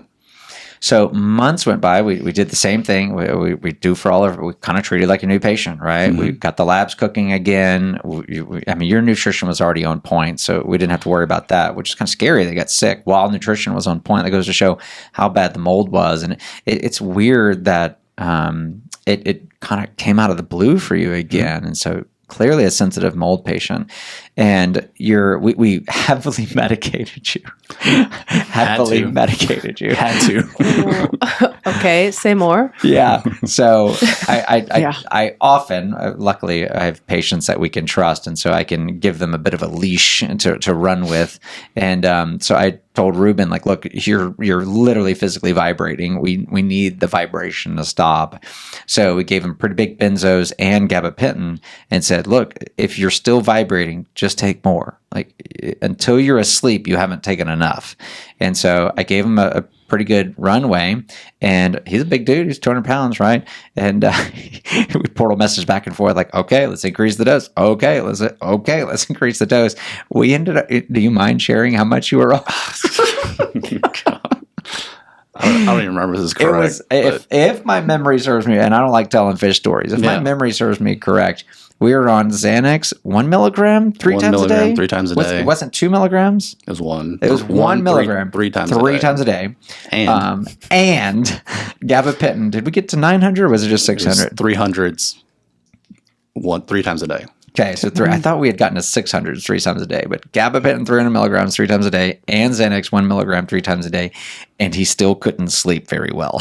So months went by. We did the same thing. We do for all of. We kind of treated like a new patient, right? We got the labs cooking again. I mean, your nutrition was already on point, so we didn't have to worry about that, which is kind of scary. They got sick while nutrition was on point. That goes to show how bad the mold was, and it's weird that it kind of came out of the blue for you again, and so. Clearly a sensitive mold patient, and we heavily medicated you. Heavily medicated you. Had to. Okay, say more. Yeah. So I often, luckily, I have patients that we can trust, and so I can give them a bit of a leash to run with. And so I told Reuben, like, look, you're literally physically vibrating. We need the vibration to stop. So we gave him pretty big benzos and gabapentin, and said, look, if you're still vibrating, just take more. Like, until you're asleep, you haven't taken enough. And so I gave him a pretty good runway. And he's a big dude. He's 200 pounds, right? And we portal message back and forth like, okay, let's increase the dose. Okay, let's increase the dose. We ended up, do you mind sharing how much you were off? I don't even remember if this is correct. If my memory serves me, and I don't like telling fish stories, if my memory serves me correct, we were on Xanax 1 milligram 3 times a day. 3 times a day. It wasn't 2 milligrams. It was 1. It was 1 milligram 3 times a day. And gabapentin. Did we get to 900 or was it just 600? 300s 3 times a day. Okay, so I thought we had gotten to 600 3 times a day, but gabapentin 300 milligrams 3 times a day, and Xanax 1 milligram 3 times a day, and he still couldn't sleep very well.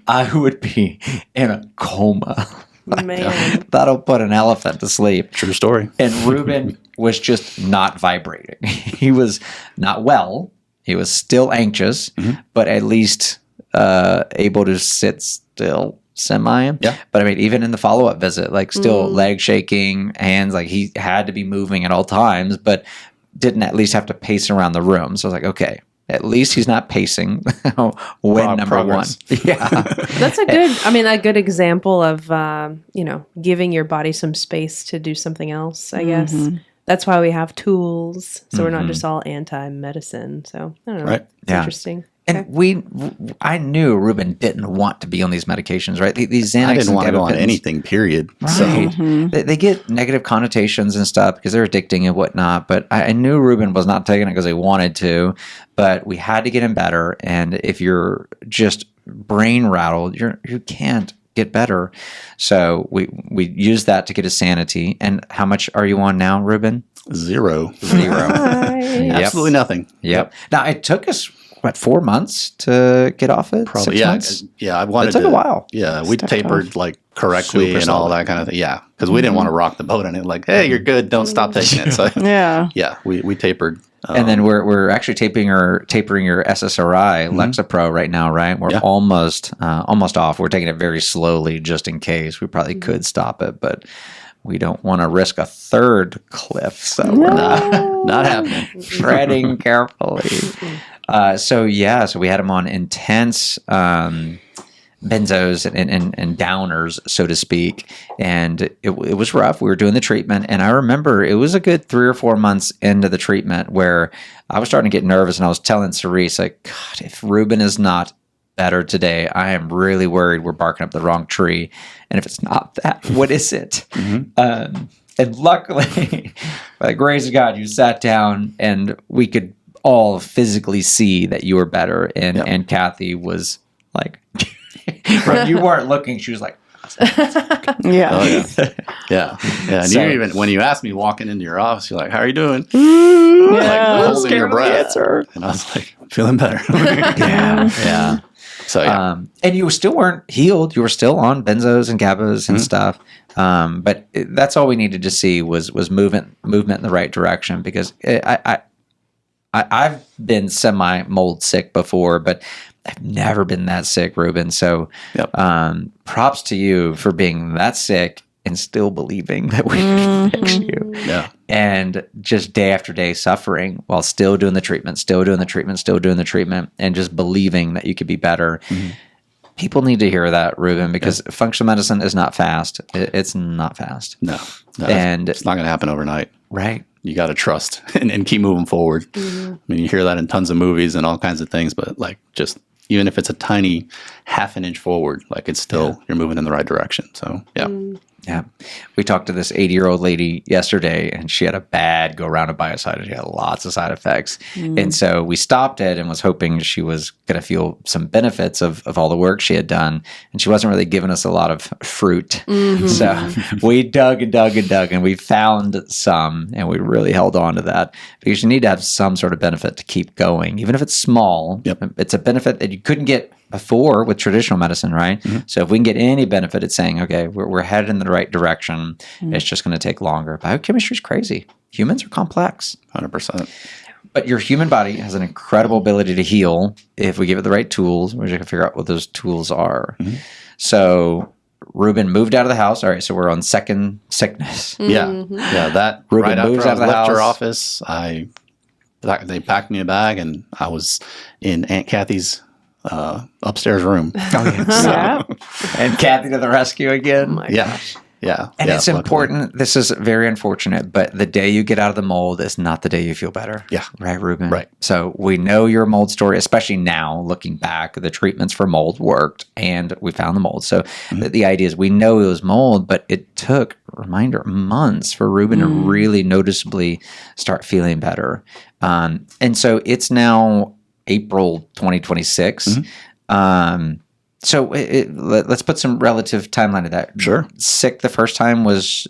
I would be in a coma. Man. That'll put an elephant to sleep. True story. And Reuben was just not vibrating. He was not well. He was still anxious, but at least able to sit still. Semi. Yeah. But I mean, even in the follow-up visit, like still leg shaking, hands, like he had to be moving at all times, but didn't at least have to pace around the room. So I was like, okay, at least he's not pacing when number progress. 1. Yeah. That's a good example of, giving your body some space to do something else, I guess. That's why we have tools. So we're not just all anti-medicine. So I don't know. Right. It's interesting. And I knew Reuben didn't want to be on these medications, right? These Xanax I didn't want to go on gabapentins, anything, period. right? So, They get negative connotations and stuff because they're addicting and whatnot. But I knew Reuben was not taking it because he wanted to. But we had to get him better. And if you're just brain rattled, you can't get better. So we used that to get his sanity. And how much are you on now, Reuben? 0. Yep. Absolutely nothing. Yep. Now it took us 4 months to get off it? Probably, 6 months? Yeah, I wanted It took a while. Yeah, we tapered like correctly Super and all solid. that kind of thing. Yeah, because we didn't want to rock the boat on it. Like, hey, you're good. Don't stop taking it. So Yeah. we tapered. And then we're actually tapering your SSRI Lexapro right now, right? We're almost off. We're taking it very slowly just in case. We probably could stop it, but we don't want to risk a third cliff, so we're not happening. Treading carefully. So we had him on intense benzos and downers, so to speak, and it was rough. We were doing the treatment, and I remember it was a good 3 or 4 months into the treatment where I was starting to get nervous, and I was telling Cerise, like, God, if Reuben is not better today, I am really worried we're barking up the wrong tree. And if it's not that, what is it? And luckily, by the grace of God, you sat down and we could all physically see that you were better. And Kathy was like, you weren't looking. She was like, Yeah. Oh, yeah. And So- you even when you asked me walking into your office, you're like, "How are you doing?" Yeah. Like holding your breath, Answer. and I was like, "Feeling better." yeah. So And you still weren't healed. You were still on benzos and GABAs and stuff. But that's all we needed to see was movement in the right direction, because I've been semi-mold sick before, but I've never been that sick, Reuben. So props to you for being that sick and still believing that we can fix you. Yeah. And just day after day suffering while still doing the treatment, and just believing that you could be better. People need to hear that, Reuben, because functional medicine is not fast. It's not fast. No, And it's not going to happen overnight. right. You got to trust and keep moving forward. I mean, you hear that in tons of movies and all kinds of things, but like just even if it's a tiny half an inch forward, like it's still, you're moving in the right direction. So, yeah. Yeah. We talked to this 80-year-old lady yesterday, and she had a bad go around of biocide. She had lots of side effects. And so we stopped it and was hoping she was going to feel some benefits of all the work she had done. And she wasn't really giving us a lot of fruit. So we dug and we found some, and we really held on to that, because you need to have some sort of benefit to keep going. Even if it's small, it's a benefit that you couldn't get before with traditional medicine, right? So if we can get any benefit, it's saying, okay, we're headed in the right direction. It's just going to take longer. Biochemistry is crazy. Humans are complex. 100%. But your human body has an incredible ability to heal if we give it the right tools. We're just going to figure out what those tools are. So Reuben moved out of the house. All right, so we're on second sickness. Yeah. That Reuben right after moves I out of the left your house. office, I They packed me a bag, and I was in Aunt Kathy's upstairs room. Yeah. And Kathy to the rescue again. Yeah. Yeah. And yeah, it's luckily. important. This is very unfortunate, but the day you get out of the mold is not the day you feel better. Yeah. Right, Reuben? Right. So we know your mold story, especially now looking back, the treatments for mold worked and we found the mold. So the idea is we know it was mold, but it took, reminder, months for Reuben to really noticeably start feeling better. And so it's now April 2026. So let's put some relative timeline to that. Sure. Sick the first time was,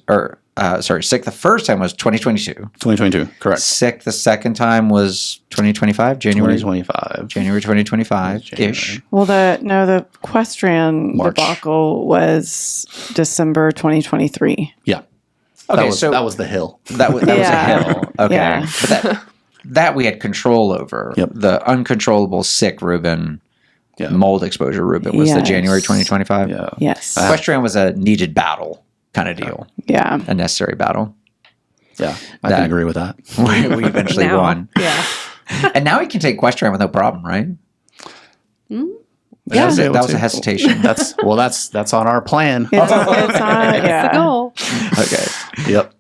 sick the first time was 2022. 2022, correct. Sick the second time was 2025, January 2025. January 2025-ish. January. Well, the equestrian March. debacle was December 2023. Yeah. Okay, that was the hill. That was a Yeah. hill. Okay. Yeah. But that we had control over. Yep. The uncontrollable sick Reuben, Yeah. mold exposure Reuben was the Yes. January 2025. Yeah. Yes. Equestrian was a needed battle kind of deal, Yeah. a necessary battle. Yeah. I That- can agree with that. We eventually Now. won. Yeah. And now he can take equestrian with no problem, right? Yeah. That was, able that was to. a hesitation. That's on our plan. It's on, That's yeah. the goal. Okay. Yep.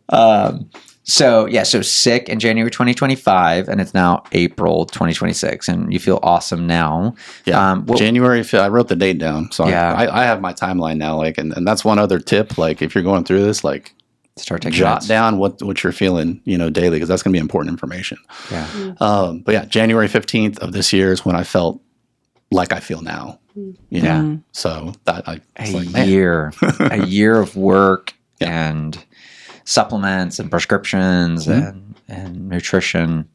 So sick in January 2025, and it's now April 2026, and you feel awesome now. Yeah. What- January 5th, I wrote the date down. So Yeah. I have my timeline now. Like, and that's one other tip. Like, if you're going through this, like, Start taking jot notes. down what you're feeling, daily, because that's going to be important information. Yeah. But yeah, January 15th of this year is when I felt like I feel now. Yeah. So that it's A like, man. year, a year of work Yeah. and supplements and prescriptions and nutrition.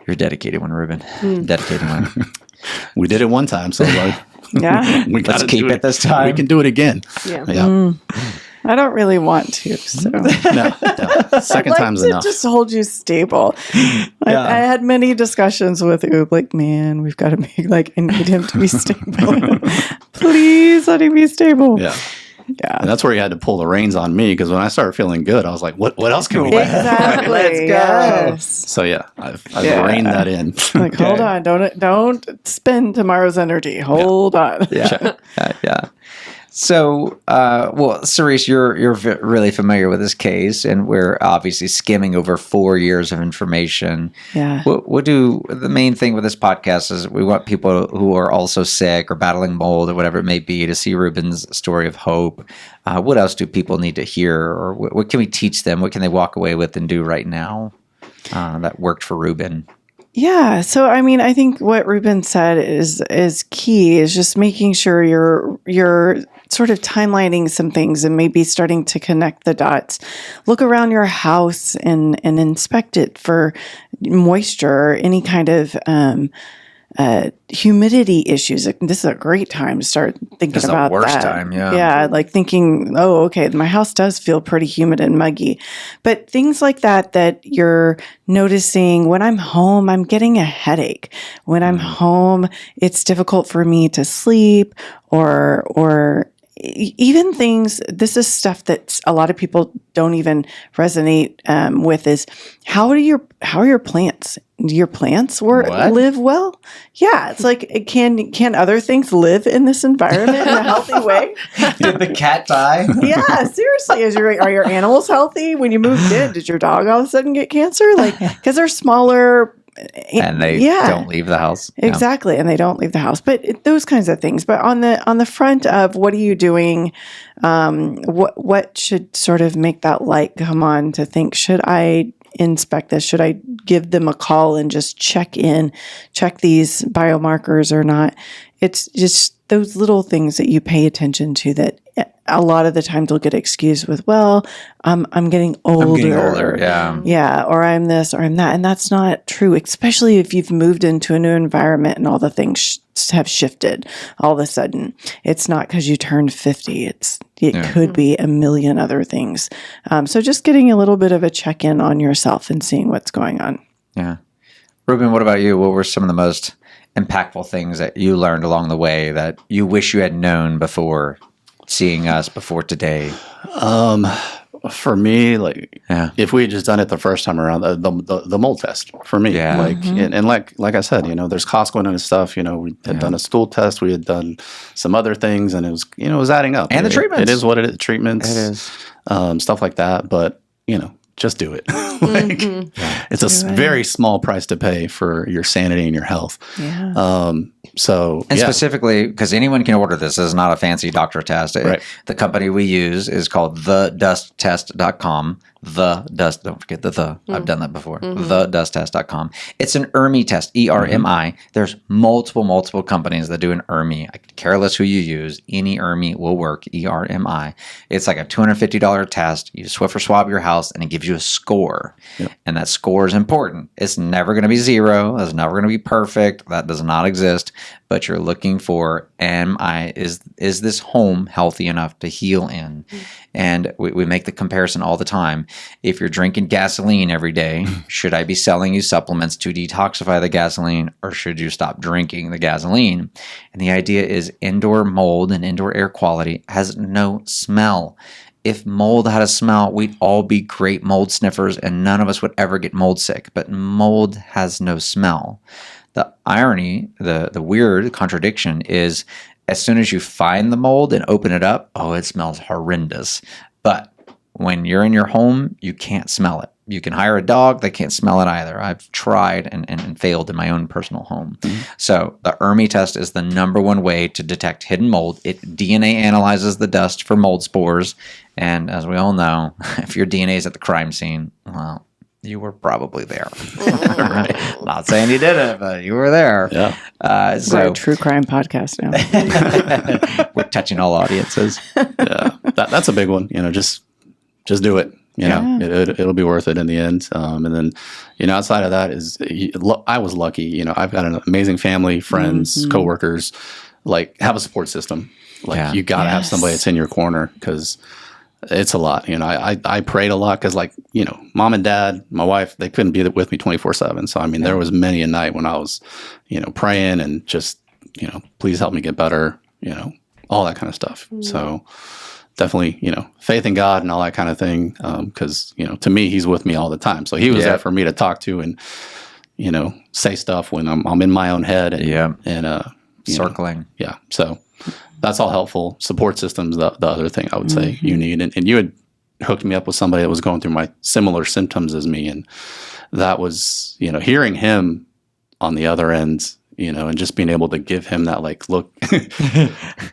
You're a dedicated one, Reuben. Dedicated one. We did it one time, so like, Yeah. we Let's gotta keep do it this time. We can do it again. Yeah. Yeah. I don't really want to. So. No, second I'd like time's to enough. just hold you stable. I had many discussions with Oob, like, man, we've got to make, I need him to be stable. Please let him be stable. Yeah. Yeah. And that's where he had to pull the reins on me, because when I started feeling good, I was like, what else can we do? Exactly. Let's go. Yes. So yeah, I've Yeah. reined that in. Like, hold on, don't spend tomorrow's energy. Hold on. Yeah. Yeah. So, Cerise, you're really familiar with this case, and we're obviously skimming over 4 years of information. Yeah. We'll do the main thing with this podcast is we want people who are also sick or battling mold or whatever it may be to see Reuben's story of hope. What else do people need to hear, or what can we teach them? What can they walk away with and do right now that worked for Reuben? Yeah. So, I mean, I think what Reuben said is key, is just making sure you're sort of timelining some things and maybe starting to connect the dots. Look around your house and inspect it for moisture or any kind of humidity issues. This is a great time to start thinking This is the about worst that. time, yeah. Yeah, like thinking, oh, okay, my house does feel pretty humid and muggy. But things like that you're noticing, when I'm home, I'm getting a headache. When I'm home, it's difficult for me to sleep, or even things, this is stuff that a lot of people don't even resonate with, is how are your plants? Do your plants live well? Yeah, it's like, can other things live in this environment in a healthy way? Did the cat die? Yeah, seriously, are your animals healthy? When you moved in, did your dog all of a sudden get cancer? Like, because they're smaller. And they don't leave the house. Yeah. Exactly, and they don't leave the house. But those kinds of things. But on the front of what are you doing? What should sort of make that light come on to think, should I inspect this? Should I give them a call and just check these biomarkers or not? It's just those little things that you pay attention to that a lot of the times will get excused with, well, I'm getting older. I'm getting older, yeah. Yeah, or I'm this or I'm that. And that's not true, especially if you've moved into a new environment and all the things have shifted all of a sudden. It's not because you turned 50. It could be a million other things. So just getting a little bit of a check-in on yourself and seeing what's going on. Yeah. Reuben, what about you? What were some of the most impactful things that you learned along the way that you wish you had known before seeing us, before today? For me, like if we had just done it the first time around, the mold test for me, and like I said, there's cost going into stuff. We had done a stool test, we had done some other things, and it was adding up. And the treatments, it is what it is. Treatments, it is stuff like that. But just do it. It's a very small price to pay for your sanity and your health. Yeah. Specifically, because anyone can order this. This is not a fancy doctor test. Right. The company we use is called thedusttest.com. Don't forget the. I've done that before. Thedusttest.com. It's an ERMI test, ERMI. There's multiple companies that do an ERMI. I could care less who you use. Any ERMI will work, ERMI. It's like a $250 test. You Swiffer swab your house and it gives you a score. Yep. And that score is important. It's never going to be zero. It's never going to be perfect. That does not exist. But you're looking for, is this home healthy enough to heal in? And we make the comparison all the time. If you're drinking gasoline every day, should I be selling you supplements to detoxify the gasoline, or should you stop drinking the gasoline? And the idea is indoor mold and indoor air quality has no smell. If mold had a smell, we'd all be great mold sniffers and none of us would ever get mold sick. But mold has no smell. The irony, the weird contradiction is as soon as you find the mold and open it up, it smells horrendous. But when you're in your home, you can't smell it. You can hire a dog, they can't smell it either. I've tried and failed in my own personal home. So the ERMI test is the number one way to detect hidden mold. It DNA analyzes the dust for mold spores. And as we all know, if your DNA is at the crime scene, well, you were probably there. Not saying you did it, but you were there. Yeah. We're a true crime podcast now. We're touching all audiences. Yeah, that's a big one. Just do it. It'll be worth it in the end. And then, outside of that I was lucky. I've got an amazing family, friends, coworkers. Like, have a support system. Like, you got to have somebody that's in your corner because it's a lot. I prayed a lot because, mom and dad, my wife, they couldn't be with me 24/7. So, there was many a night when I was, praying and just, please help me get better, all that kind of stuff. So definitely, faith in God and all that kind of thing. Because, to me, he's with me all the time. So he was there for me to talk to and, say stuff when I'm in my own head and circling. So that's all helpful. Support systems, the other thing I would say you need. And you had hooked me up with somebody that was going through my similar symptoms as me. And that was, hearing him on the other end, and just being able to give him that, look,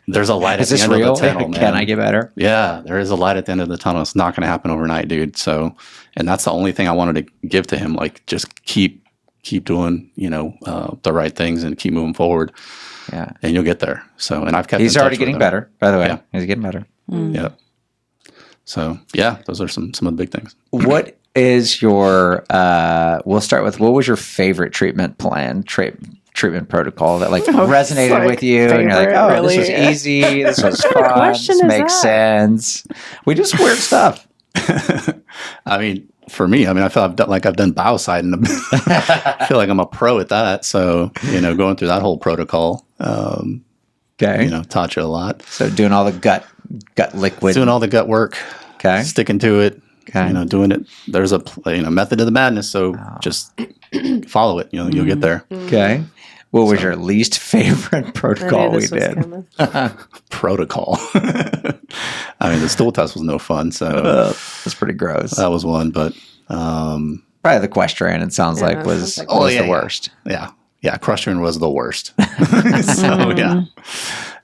there's a light at the end of the tunnel, man. Can I get better? Yeah, there is a light at the end of the tunnel. It's not going to happen overnight, dude. So, and that's the only thing I wanted to give to him. Just keep doing, the right things and keep moving forward. Yeah. And you'll get there. So, and I've kept He's already getting better, by the way. Yeah. He's getting better. Yeah. So, those are some of the big things. What is your, we'll start with, what was your favorite treatment plan, treatment protocol that resonated with you? And you're like, really? This was easy. This was fun. This makes sense. We do some weird stuff. For me, I feel I've done biocide and I feel like I'm a pro at that. So, going through that whole protocol, taught you a lot. So doing all the gut liquid. Doing all the gut work. Okay. Sticking to it. Okay. Doing it. There's a method to the madness. So just follow it. You'll get there. Okay. What was your least favorite protocol we did? Protocol. The stool test was no fun. So that's pretty gross. That was one, but probably the equestrian. It sounds like was the worst. Yeah, equestrian was the worst. So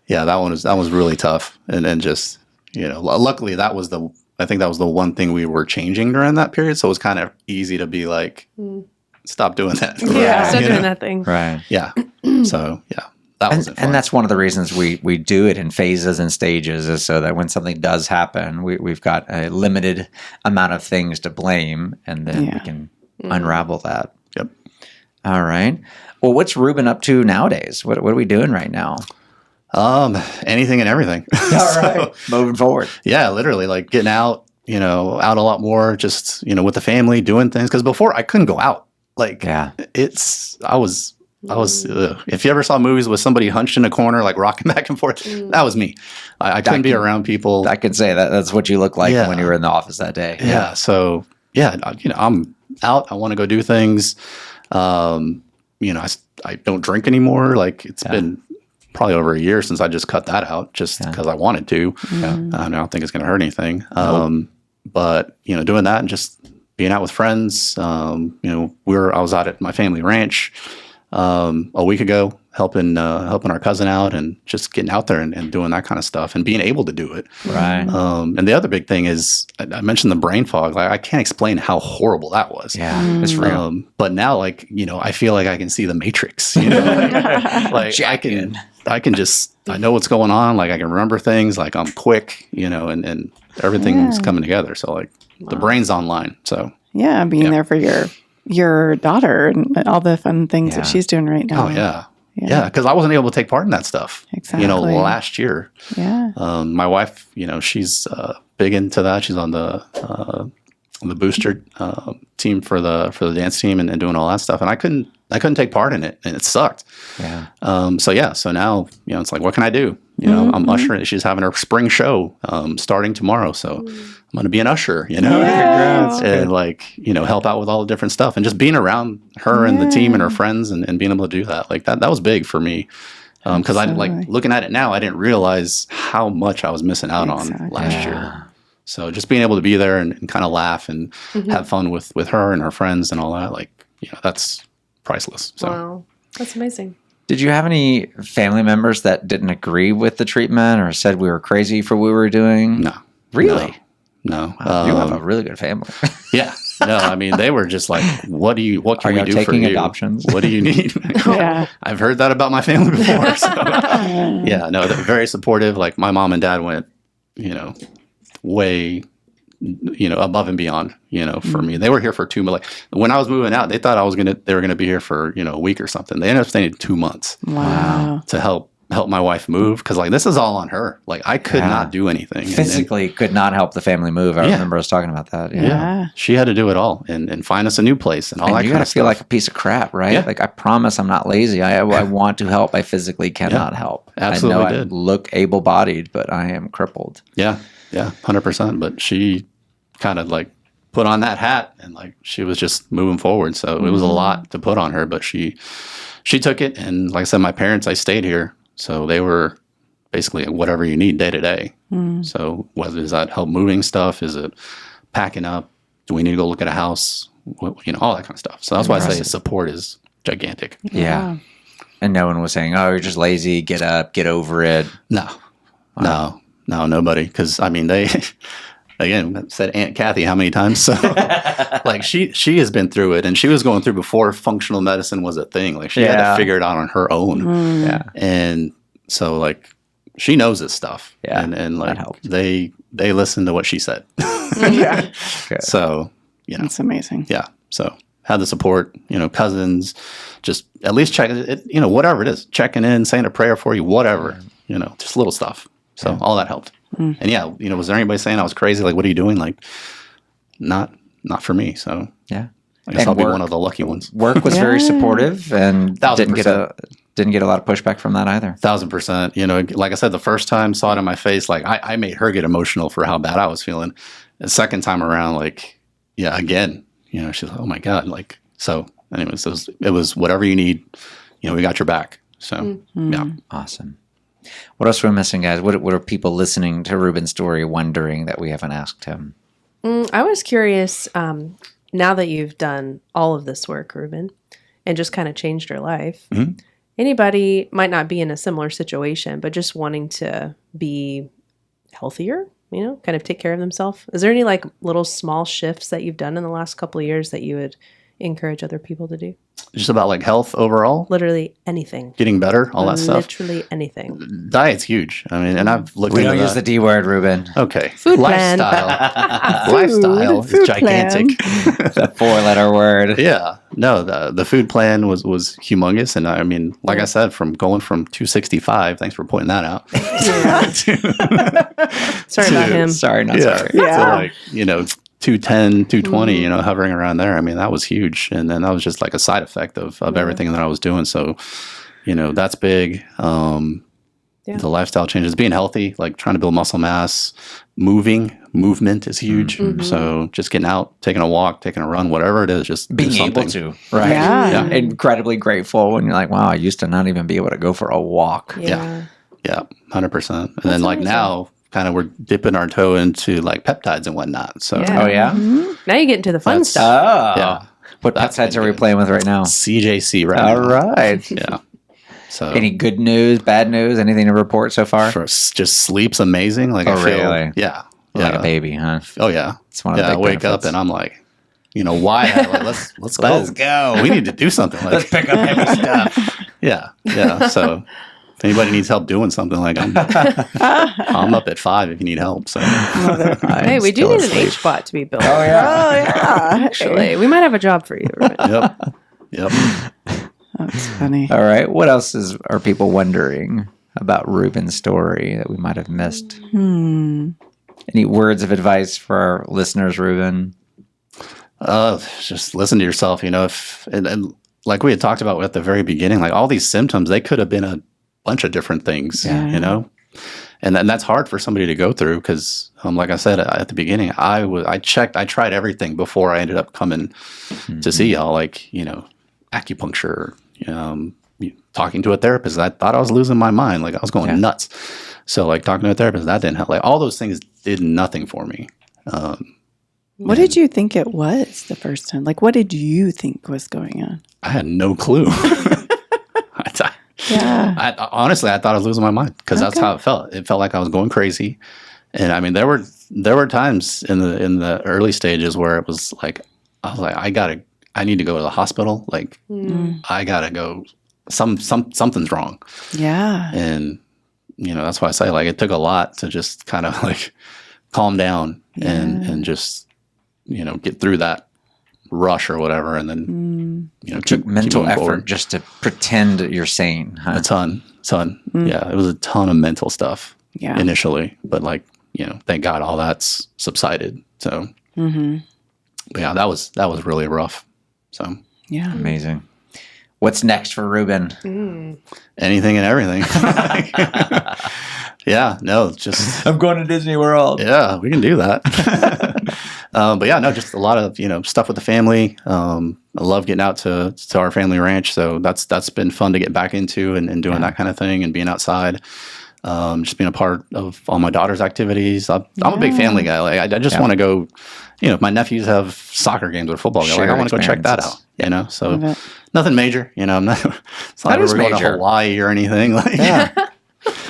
that one was really tough, and then just luckily I think that was the one thing we were changing during that period. So it was kind of easy to be like. Stop doing that. Stop doing that thing. Right. Yeah. So, that was it. And that's one of the reasons we do it in phases and stages is so that when something does happen, we've got a limited amount of things to blame, and then we can unravel that. Yep. All right. Well, what's Reuben up to nowadays? What are we doing right now? Anything and everything. All right. Moving forward. Yeah, literally getting out, out a lot more, just, with the family, doing things. Because before I couldn't go out. I was if you ever saw movies with somebody hunched in a corner, like rocking back and forth, that was me. I couldn't be around people. I could say that's what you look like when you were in the office that day. Yeah. So I'm out. I want to go do things. I don't drink anymore. Like it's been probably over a year since I just cut that out just because I wanted to. I don't think it's going to hurt anything. But doing that and just being out with friends, I was out at my family ranch a week ago, helping our cousin out and just getting out there and doing that kind of stuff and being able to do it. Right. And the other big thing is I mentioned the brain fog. Like I can't explain how horrible that was. Yeah, it's real. But now, I feel like I can see the Matrix. Like I know what's going on. Like I can remember things. Like I'm quick. And everything's coming together. So like the brain's online. So being there for your daughter and all the fun things that she's doing right now. Oh yeah. Yeah, because I wasn't able to take part in that stuff. Exactly. Last year. Yeah. My wife, she's big into that. She's on the booster team for the dance team and doing all that stuff. And I couldn't take part in it, and it sucked. Yeah. So now it's like, what can I do? I'm ushering. She's having her spring show starting tomorrow, so I'm going to be an usher. And help out with all the different stuff, and just being around her and the team and her friends, and being able to do that, like that was big for me. Because I looking at it now, I didn't realize how much I was missing out on last year. So just being able to be there and kind of laugh and have fun with her and her friends and all that, that's priceless. So. Wow, that's amazing. Did you have any family members that didn't agree with the treatment or said we were crazy for what we were doing? No. Really? No. Wow, you have a really good family. Yeah. No, I mean, they were just like, what can we do for you? Adoptions? What do you need? I've heard that about my family before. So. They're very supportive. Like my mom and dad went, way, above and beyond, for me. They were here for 2 months. Like when I was moving out, they thought they were going to be here for, a week or something. They ended up staying 2 months. Wow. To help my wife move. Cause this is all on her. Like I could not do anything. Physically could not help the family move. I remember us talking about that. Yeah. She had to do it all and find us a new place and all that you kind of stuff. You got to feel like a piece of crap, right? Yeah. Like I promise I'm not lazy. I want to help. I physically cannot help. Absolutely I know I look able-bodied, but I am crippled. Yeah. Yeah. 100%. But she kind of put on that hat and she was just moving forward. So it was a lot to put on her, but she took it. And like I said, my parents, I stayed here. So they were basically whatever you need day to day. So whether is that help moving stuff, is it packing up? Do we need to go look at a house? All that kind of stuff. So that's why I say support is gigantic. Yeah. And no one was saying, "Oh, you're just lazy. Get up, get over it." No, nobody. Because I mean, they again said Aunt Kathy how many times? So she has been through it, and she was going through before functional medicine was a thing. Like she had to figure it out on her own. Yeah, and so she knows this stuff. Yeah, and that helped. they listen to what she said. Yeah. So That's amazing. Yeah. So had the support, cousins, just at least check it, whatever it is, checking in, saying a prayer for you, whatever, just little stuff. So all that helped. And was there anybody saying I was crazy? Like, what are you doing? Like, not for me. So I guess I'll be one of the lucky ones. Work was very supportive and didn't get a lot of pushback from that either. 1,000%. Like I said, the first time saw it in my face, I made her get emotional for how bad I was feeling. The second time around, again, she's like, oh my God. So anyways, it was whatever you need, we got your back. So yeah. Awesome. What else are we missing, guys? What are people listening to Reuben's story wondering that we haven't asked him? I was curious, now that you've done all of this work, Reuben, and just kind of changed your life, anybody might not be in a similar situation, but just wanting to be healthier, kind of take care of themselves. Is there any little small shifts that you've done in the last couple of years that you would encourage other people to do? Just about health overall? Literally anything. Getting better, all that stuff? Literally anything. Diet's huge. I mean, and I've looked We into don't use the D word, Reuben. Okay. Food plan. Lifestyle is gigantic. It's a 4-letter word. Yeah. No, the food plan was humongous. And I mean, like I said, from going from 265, thanks for pointing that out. Sorry about him. Sorry, not sorry. Yeah. To 210, 220, you know, hovering around there. I mean, that was huge. And then that was just like a side effect of everything that I was doing. So, you know, that's big. The lifestyle changes, being healthy, like trying to build muscle mass, movement is huge. So just getting out, taking a walk, taking a run, whatever it is, just being able to, right? Yeah. Incredibly grateful when you're like, wow, I used to not even be able to go for a walk. Yeah, 100%. And then like now, kind of we're dipping our toe into like peptides and whatnot. So Oh yeah, Now you get into the fun stuff. oh yeah, what peptides are we playing with right now? CJC right All now. right. Yeah. So Any good news, bad news, anything to report so far? just sleep's amazing. Like I feel, really? yeah, Like a baby, huh? Oh yeah, It's one of the I big wake benefits. up and I'm like, you know, why? Like, let's go. Let's go. We need to do something. Like, Let's pick up heavy stuff. yeah. So if anybody needs help doing something, like I'm up at 5 if you need help. So Hey, we do need an H spot to be built. Oh yeah. Oh, yeah. Actually, we might have a job for you. Ruben. yep. That's funny. All right. What else are people wondering about Reuben's story that we might have missed? Any words of advice for our listeners, Reuben? Just listen to yourself. You know, and like we had talked about at the very beginning, like all these symptoms, they could have been a bunch of different things. You know. And that's hard for somebody to go through because, like I said at the beginning, I tried everything before I ended up coming to see y'all. Like, you know, acupuncture, talking to a therapist. I thought I was losing my mind. Like I was going nuts. So like talking to a therapist, that didn't help. Like all those things did nothing for me. What did you think it was the first time? Like, what did you think was going on? I had no clue. Honestly, I thought I was losing my mind because that's how it felt. It felt like I was going crazy. And I mean, there were times in the early stages where it was like, I was like, I need to go to the hospital. Like I gotta go, something's wrong. Yeah. And, you know, that's why I say like, it took a lot to just kind of like calm down and just, you know, get through that rush or whatever. And then, you know, It took mental effort forward. just to pretend you're sane, huh? A ton. Yeah, it was a ton of mental stuff initially, but like, you know, thank God all that's subsided. So, but yeah, that was really rough. So, Yeah. Amazing. What's next for Reuben? anything and everything. Yeah, no, just I'm going to Disney World. yeah, we can do that. But yeah, no, just a lot of, you know, stuff with the family. I love getting out to our family ranch. So that's been fun to get back into and doing that kind of thing and being outside. Just being a part of all my daughter's activities. I'm a big family guy. Like I just want to go, you know, if my nephews have soccer games or football games, like I want to go check that out, you know? So nothing major, you know, it's not like we're going to Hawaii or anything. Like,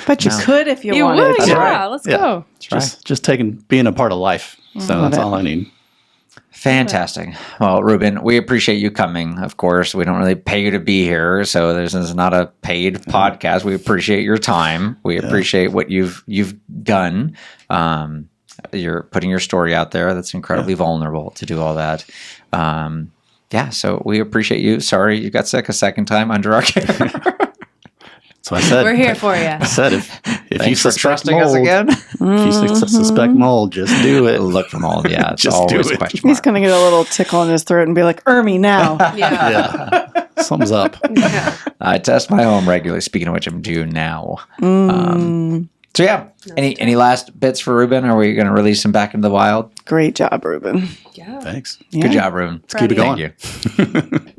But you could if you wanted. would, to. yeah. Let's go. just being a part of life. So that's all I need. Fantastic. Well, Reuben, we appreciate you coming. Of course, we don't really pay you to be here, so this is not a paid podcast. We appreciate your time. We appreciate what you've done. You're putting your story out there. That's incredibly vulnerable to do all that. So we appreciate you. Sorry you got sick a second time under our care. So I said, We're here for you. I said, if you Thanks for suspect trusting mold, us again. if you suspect mold, just do it. Look for mold. Yeah, it's Just do always a it. question He's mark. going to get a little tickle in his throat and be like, "Ermy now." Yeah. Yeah, something's up. I test my home regularly. Speaking of which, I'm due now. So yeah, any last bits for Reuben? Are we going to release him back into the wild? Great job, Reuben. Yeah. Thanks. Good job, Reuben. Let's keep it going. Thank you.